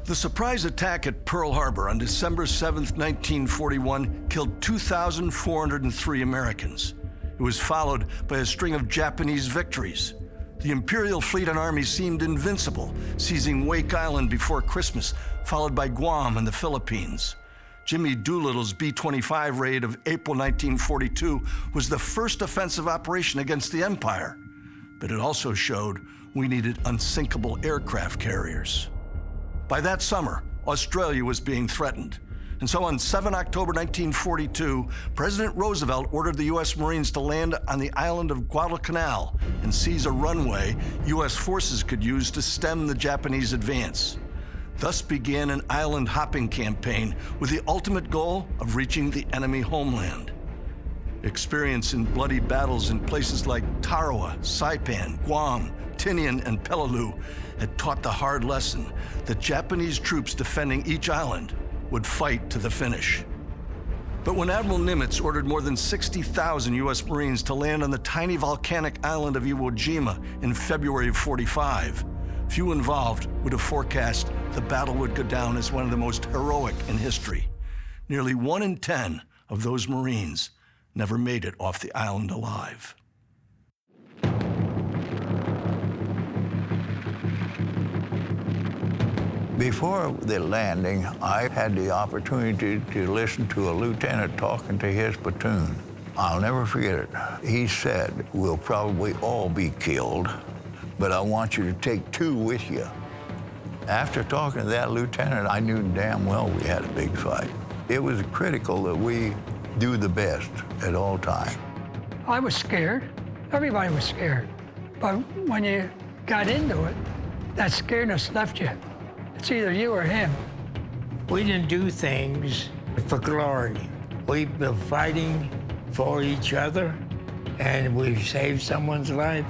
The surprise attack at Pearl Harbor on December 7, 1941, killed 2,403 Americans. It was followed by a string of Japanese victories. The Imperial fleet and army seemed invincible, seizing Wake Island before Christmas, followed by Guam and the Philippines. Jimmy Doolittle's B-25 raid of April 1942 was the first offensive operation against the Empire, but it also showed we needed unsinkable aircraft carriers. By that summer, Australia was being threatened. And so on 7 October 1942, President Roosevelt ordered the U.S. Marines to land on the island of Guadalcanal and seize a runway U.S. forces could use to stem the Japanese advance. Thus began an island hopping campaign with the ultimate goal of reaching the enemy homeland. Experience in bloody battles in places like Tarawa, Saipan, Guam, Tinian, and Peleliu had taught the hard lesson that Japanese troops defending each island would fight to the finish. But when Admiral Nimitz ordered more than 60,000 U.S. Marines to land on the tiny volcanic island of Iwo Jima in February of '45, few involved would have forecast the battle would go down as one of the most heroic in history. Nearly 1 in 10 of those Marines never made it off the island alive. Before the landing, I had the opportunity to listen to a lieutenant talking to his platoon. I'll never forget it. He said, "We'll probably all be killed, but I want you to take 2 with you." After talking to that lieutenant, I knew damn well we had a big fight. It was critical that we do the best at all times. I was scared. Everybody was scared. But when you got into it, that scaredness left you. It's either you or him. We didn't do things for glory. We've been fighting for each other, and we've saved someone's life.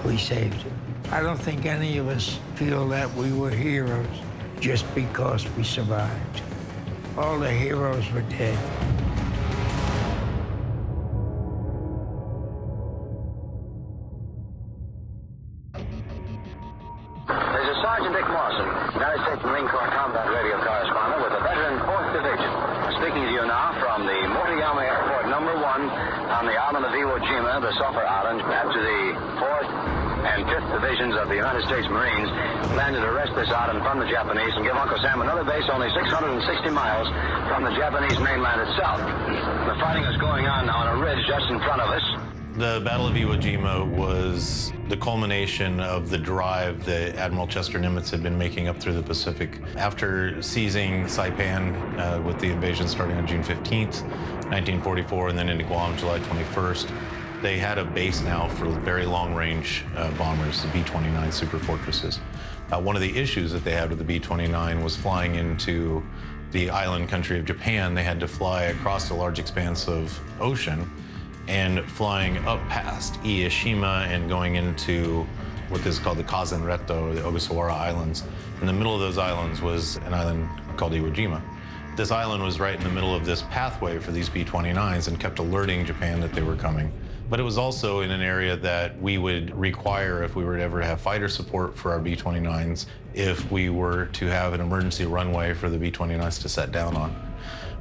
We saved it. I don't think any of us feel that we were heroes just because we survived. All the heroes were dead. This is Sergeant Dick Mawson, United States Marine Corps combat radio correspondent with the veteran 4th Division, speaking to you now from the Motoyama Airport No. 1 on the island of Iwo Jima, the Sulphur Islands, after the 4th and 5th Divisions of the United States Marines landed to arrest this island from the Japanese and give Uncle Sam another base only 660 miles from the Japanese mainland itself. The fighting is going on now on a ridge just in front of us. The Battle of Iwo Jima was the culmination of the drive that Admiral Chester Nimitz had been making up through the Pacific. After seizing Saipan with the invasion starting on June 15th, 1944, and then into Guam July 21st, they had a base now for very long-range bombers, the B-29 Super Fortresses. One of the issues that they had with the B-29 was flying into the island country of Japan. They had to fly across a large expanse of ocean and flying up past Ieshima and going into what is called the Kazanretto, the Ogasawara Islands. In the middle of those islands was an island called Iwo Jima. This island was right in the middle of this pathway for these B-29s and kept alerting Japan that they were coming. But it was also in an area that we would require if we were to ever have fighter support for our B-29s, if we were to have an emergency runway for the B-29s to set down on.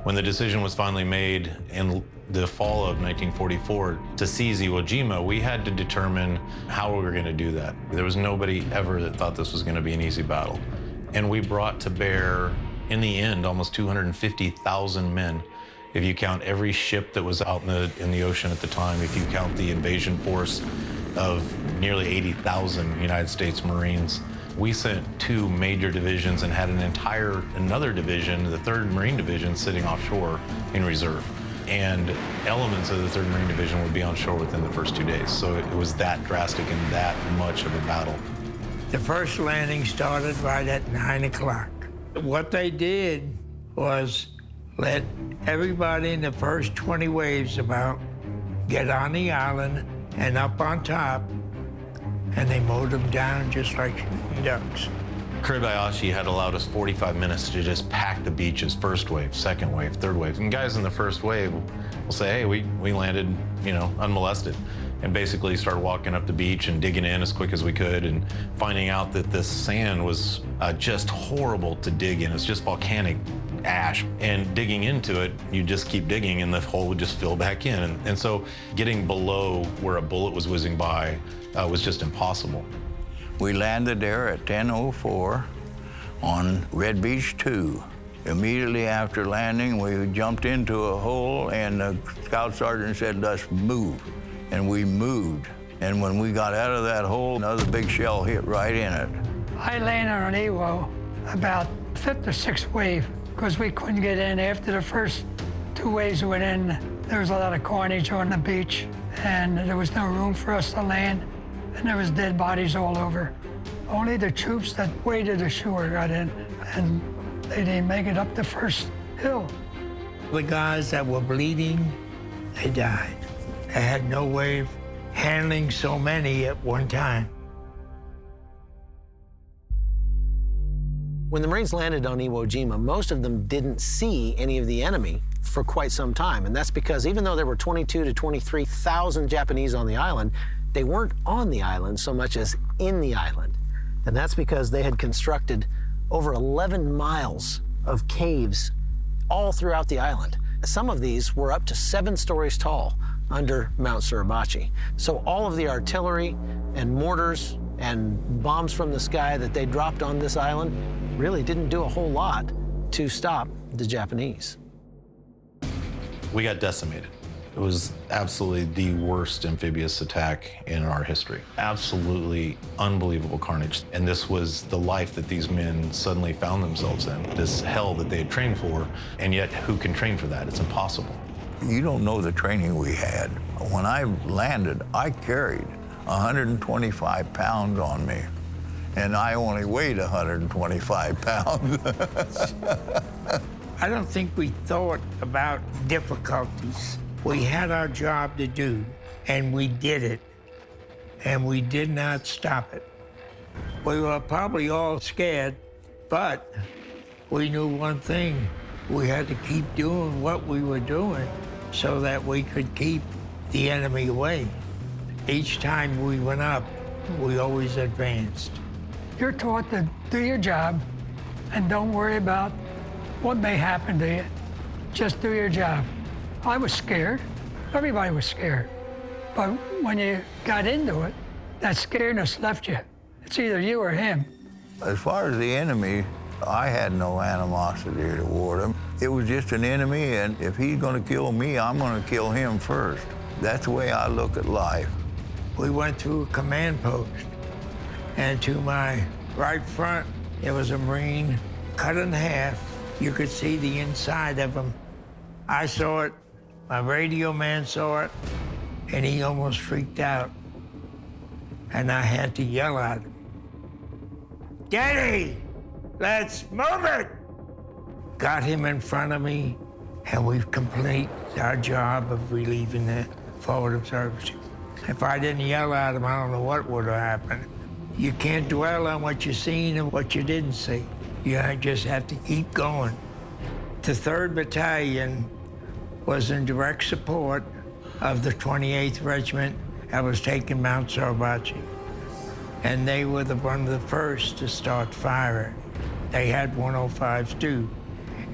When the decision was finally made in the fall of 1944 to seize Iwo Jima, we had to determine how we were going to do that. There was nobody ever that thought this was going to be an easy battle. And we brought to bear, in the end, almost 250,000 men. If you count every ship that was out in the ocean at the time, if you count the invasion force of nearly 80,000 United States Marines, we sent 2 major divisions and had another division, the 3rd Marine Division, sitting offshore in reserve. And elements of the 3rd Marine Division would be on shore within the first 2 days. So it was that drastic and that much of a battle. The first landing started right at 9 o'clock. What they did was let everybody in the first 20 waves about get on the island and up on top, and they mowed them down just like ducks. Kobayashi had allowed us 45 minutes to just pack the beaches, first wave, second wave, third wave. And guys in the first wave will say, hey, we landed, unmolested. and basically started walking up the beach and digging in as quick as we could, and finding out that this sand was just horrible to dig in. It's just volcanic ash, and digging into it, you just keep digging and the hole would just fill back in. And so getting below where a bullet was whizzing by was just impossible. We landed there at 10:04 on Red Beach 2. Immediately after landing, we jumped into a hole and the scout sergeant said, "Let's move." And we moved. And when we got out of that hole, another big shell hit right in it. I landed on Iwo about 5th or 6th wave because we couldn't get in. After the first 2 waves went in, there was a lot of carnage on the beach and there was no room for us to land, and there was dead bodies all over. Only the troops that waded ashore got in, and they didn't make it up the first hill. The guys that were bleeding, they died. They had no way of handling so many at one time. When the Marines landed on Iwo Jima, most of them didn't see any of the enemy for quite some time. And that's because even though there were 22,000 to 23,000 Japanese on the island, they weren't on the island so much as in the island. And that's because they had constructed over 11 miles of caves all throughout the island. Some of these were up to 7 stories tall under Mount Suribachi. So all of the artillery and mortars and bombs from the sky that they dropped on this island really didn't do a whole lot to stop the Japanese. We got decimated. It was absolutely the worst amphibious attack in our history. Absolutely unbelievable carnage. And this was the life that these men suddenly found themselves in, this hell that they had trained for, and yet who can train for that? It's impossible. You don't know the training we had. When I landed, I carried 125 pounds on me, and I only weighed 125 pounds. I don't think we thought about difficulties. We had our job to do, and we did it, and we did not stop it. We were probably all scared, but we knew one thing. We had to keep doing what we were doing so that we could keep the enemy away. Each time we went up, we always advanced. You're taught to do your job and don't worry about what may happen to you. Just do your job. I was scared. Everybody was scared. But when you got into it, that scaredness left you. It's either you or him. As far as the enemy, I had no animosity toward him. It was just an enemy, and if he's going to kill me, I'm going to kill him first. That's the way I look at life. We went through a command post, and to my right front, there was a Marine cut in half. You could see the inside of him. I saw it, my radio man saw it, and he almost freaked out. And I had to yell at him, "Daddy, let's move it!" Got him in front of me, and we've completed our job of relieving the forward observatory. If I didn't yell at him, I don't know what would have happened. You can't dwell on what you've seen and what you didn't see. You just have to keep going. The 3rd Battalion was in direct support of the 28th Regiment that was taking Mount Suribachi. And they were one of the first to start firing. They had 105s too.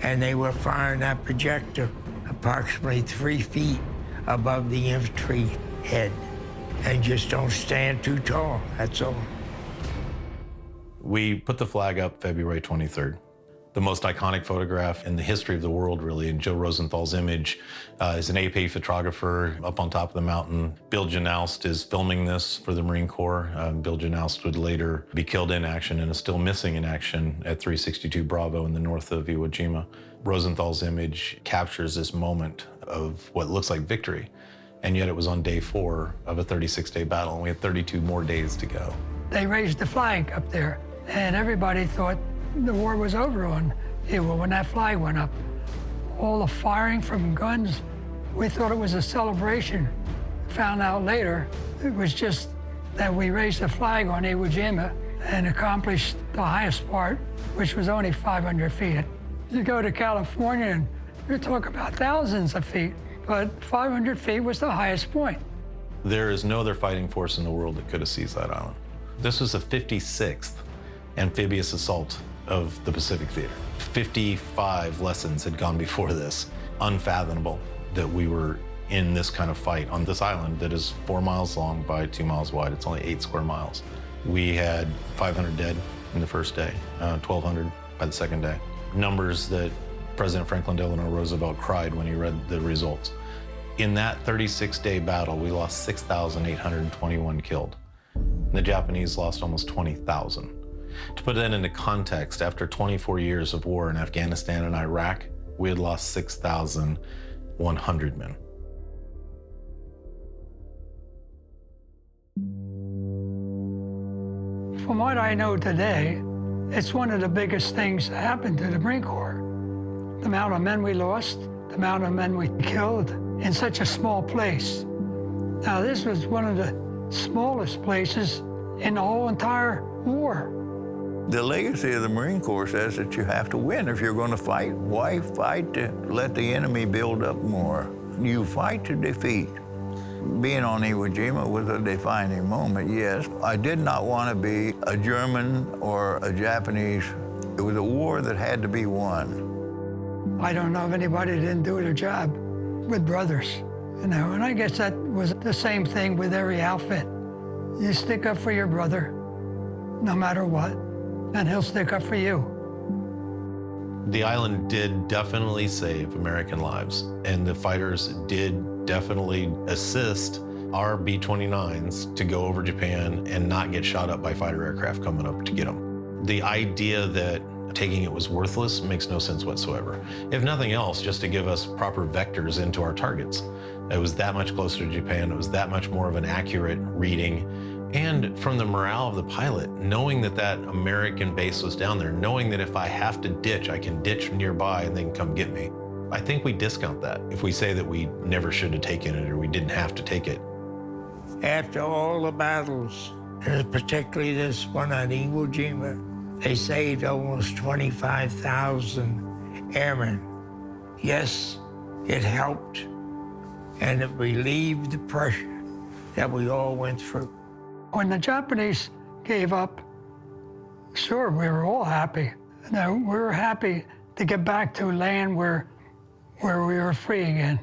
And they were firing that projector approximately 3 feet above the infantry head. And just don't stand too tall, that's all. We put the flag up February 23rd. The most iconic photograph in the history of the world, really, and Joe Rosenthal's image is an AP photographer up on top of the mountain. Bill Janoust is filming this for the Marine Corps. Bill Janoust would later be killed in action and is still missing in action at 362 Bravo in the north of Iwo Jima. Rosenthal's image captures this moment of what looks like victory, and yet it was on day 4 of a 36-day battle, and we had 32 more days to go. They raised the flag up there, and everybody thought the war was over on Iwo when that flag went up. All the firing from guns, we thought it was a celebration. Found out later, it was just that we raised the flag on Iwo Jima and accomplished the highest part, which was only 500 feet. You go to California and you talk about thousands of feet, but 500 feet was the highest point. There is no other fighting force in the world that could have seized that island. This was the 56th amphibious assault of the Pacific Theater. 55 lessons had gone before this. Unfathomable that we were in this kind of fight on this island that is 4 miles long by 2 miles wide. It's only 8 square miles. We had 500 dead in the first day, 1,200 by the second day. Numbers that President Franklin Delano Roosevelt cried when he read the results. In that 36-day battle, we lost 6,821 killed. The Japanese lost almost 20,000. To put that into context, after 24 years of war in Afghanistan and Iraq, we had lost 6,100 men. From what I know today, it's one of the biggest things that happened to the Marine Corps. The amount of men we lost, the amount of men we killed in such a small place. Now, this was one of the smallest places in the whole entire war. The legacy of the Marine Corps says that you have to win. If you're going to fight, why fight to let the enemy build up more? You fight to defeat. Being on Iwo Jima was a defining moment, yes. I did not want to be a German or a Japanese. It was a war that had to be won. I don't know of anybody that didn't do their job with brothers, you know, and I guess that was the same thing with every outfit. You stick up for your brother, no matter what, and he'll stick up for you. The island did definitely save American lives, and the fighters did definitely assist our B-29s to go over Japan and not get shot up by fighter aircraft coming up to get them. The idea that taking it was worthless makes no sense whatsoever. If nothing else, just to give us proper vectors into our targets. It was that much closer to Japan. It was that much more of an accurate reading. And from the morale of the pilot, knowing that that American base was down there, knowing that if I have to ditch, I can ditch nearby and they can come get me. I think we discount that if we say that we never should have taken it or we didn't have to take it. After all the battles, and particularly this one at Iwo Jima, they saved almost 25,000 airmen. Yes, it helped, and it relieved the pressure that we all went through. When the Japanese gave up, sure, we were all happy. No, we were happy to get back to land where we were free again.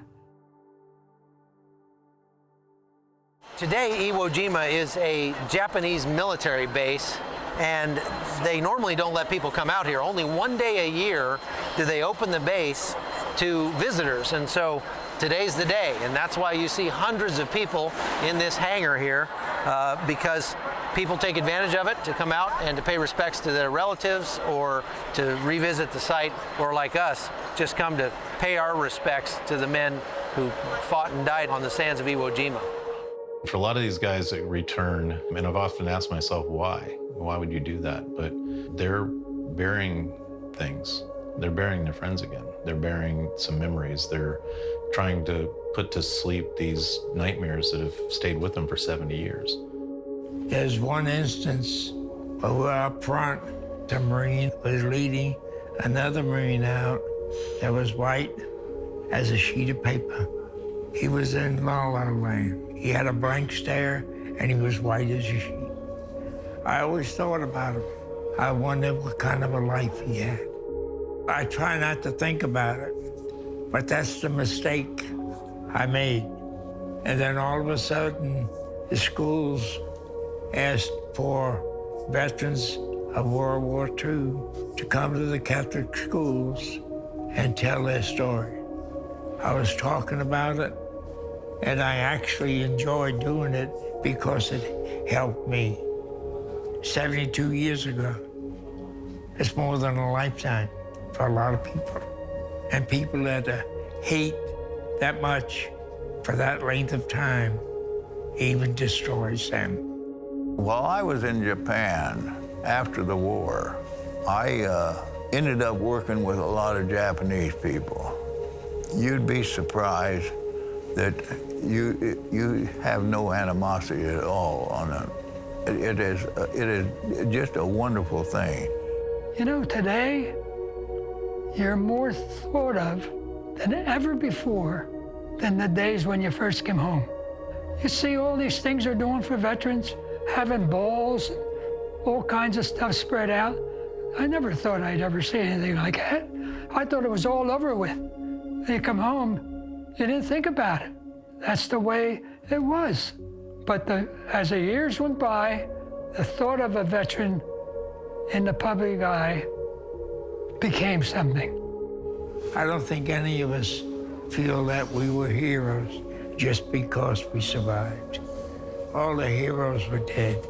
Today, Iwo Jima is a Japanese military base, and they normally don't let people come out here. Only one day a year do they open the base to visitors, and so today's the day, and that's why you see hundreds of people in this hangar here, because people take advantage of it to come out and to pay respects to their relatives or to revisit the site, or like us, just come to pay our respects to the men who fought and died on the sands of Iwo Jima. For a lot of these guys that return, and I've often asked myself, why? Why would you do that? But they're burying things. They're burying their friends again. They're burying some memories. They're trying to put to sleep these nightmares that have stayed with them for 70 years. There's one instance where we're up front, the Marine was leading another Marine out that was white as a sheet of paper. He was in La La Land. He had a blank stare, and he was white as a sheet. I always thought about him. I wondered what kind of a life he had. I try not to think about it, but that's the mistake I made. And then all of a sudden, the schools asked for veterans of World War II to come to the Catholic schools and tell their story. I was talking about it, and I actually enjoyed doing it because it helped me. 72 years ago. It's more than a lifetime for a lot of people. And people that hate that much for that length of time even destroys them. While I was in Japan after the war, I ended up working with a lot of Japanese people. You'd be surprised that you have no animosity at all on them. It is just a wonderful thing. You know, today, you're more thought of than ever before than the days when you first came home. You see all these things they're doing for veterans, having balls, all kinds of stuff spread out. I never thought I'd ever see anything like that. I thought it was all over with. You come home, you didn't think about it. That's the way it was. But as the years went by, the thought of a veteran in the public eye became something. I don't think any of us feel that we were heroes just because we survived. All the heroes were dead.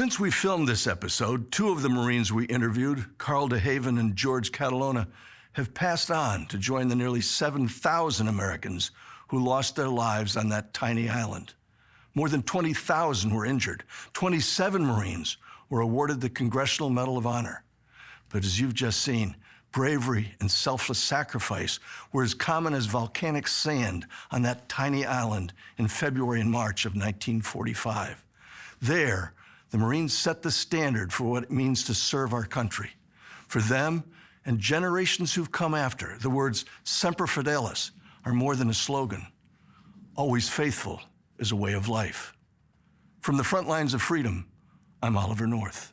Since we filmed this episode, two of the Marines we interviewed, Carl DeHaven and George Catalona, have passed on to join the nearly 7,000 Americans who lost their lives on that tiny island. More than 20,000 were injured. 27 Marines were awarded the Congressional Medal of Honor. But as you've just seen, bravery and selfless sacrifice were as common as volcanic sand on that tiny island in February and March of 1945. There, the Marines set the standard for what it means to serve our country. For them and generations who've come after, the words Semper Fidelis are more than a slogan. Always faithful is a way of life. From the front lines of freedom, I'm Oliver North.